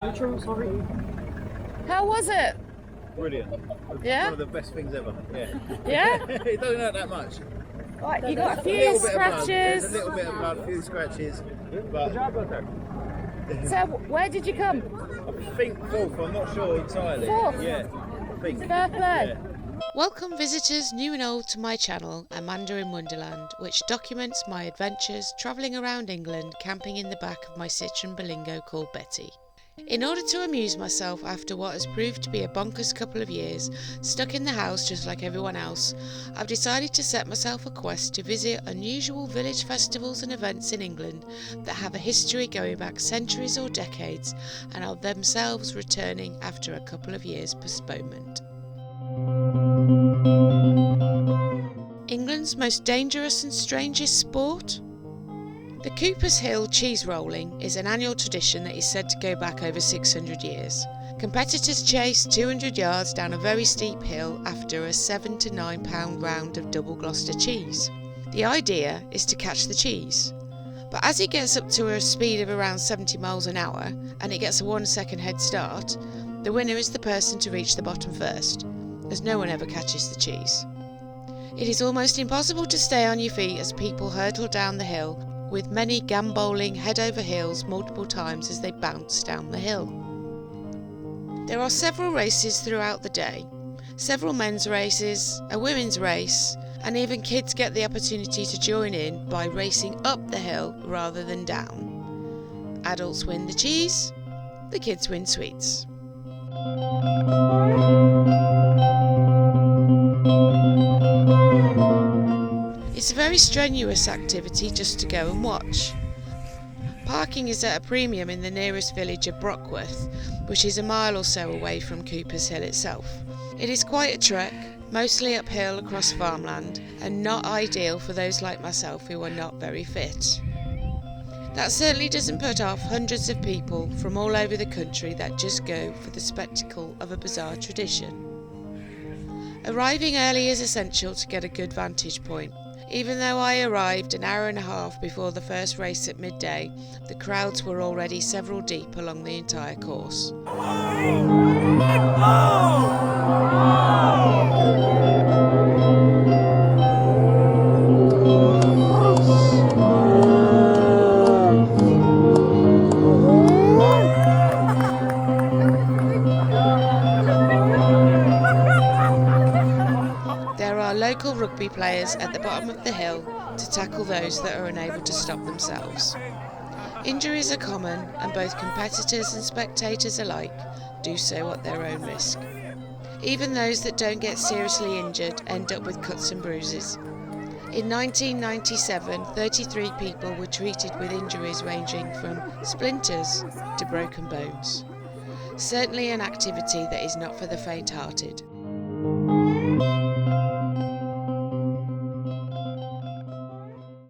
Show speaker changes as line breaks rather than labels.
Sorry.
How was it?
Brilliant.
Yeah?
One of the best things ever. Yeah.
Yeah?
It doesn't hurt that much.
Right, you got a
A
few
little bit of blood. There's
scratches.
a little bit of blood, a few scratches. But
So, where did you come?
I think fourth, I'm not sure entirely.
Fourth?
Yeah. I think.
Fair play.
Yeah.
Welcome visitors new and old to my channel, Amanda in Wonderland, which documents my adventures travelling around England, camping in the back of my Citroen Berlingo called Betty. In order to amuse myself after what has proved to be a bonkers couple of years, stuck in the house just like everyone else, I've decided to set myself a quest to visit unusual village festivals and events in England that have a history going back centuries or decades and are themselves returning after a couple of years' postponement. England's most dangerous and strangest sport? The Cooper's Hill cheese rolling is an annual tradition that is said to go back over 600 years. Competitors chase 200 yards down a very steep hill after a £7 to £9 round of Double Gloucester cheese. The idea is to catch the cheese, but as it gets up to a speed of around 70 miles an hour and it gets a 1 second head start, the winner is the person to reach the bottom first, as no one ever catches the cheese. It is almost impossible to stay on your feet as people hurtle down the hill, with many gambolling head over heels multiple times as they bounce down the hill. There are several races throughout the day, several men's races, a women's race, and even kids get the opportunity to join in by racing up the hill rather than down. Adults win the cheese, the kids win sweets. It's a very strenuous activity just to go and watch. Parking is at a premium in the nearest village of Brockworth, which is a mile or so away from Cooper's Hill itself. It is quite a trek, mostly uphill across farmland, and not ideal for those like myself who are not very fit. That certainly doesn't put off hundreds of people from all over the country that just go for the spectacle of a bizarre tradition. Arriving early is essential to get a good vantage point. Even though I arrived an hour and a half before the first race at midday, the crowds were already several deep along the entire course. There are local rugby players at the bottom of the hill to tackle those that are unable to stop themselves. Injuries are common, and both competitors and spectators alike do so at their own risk. Even those that don't get seriously injured end up with cuts and bruises. In 1997, 33 people were treated with injuries ranging from splinters to broken bones. Certainly an activity that is not for the faint-hearted.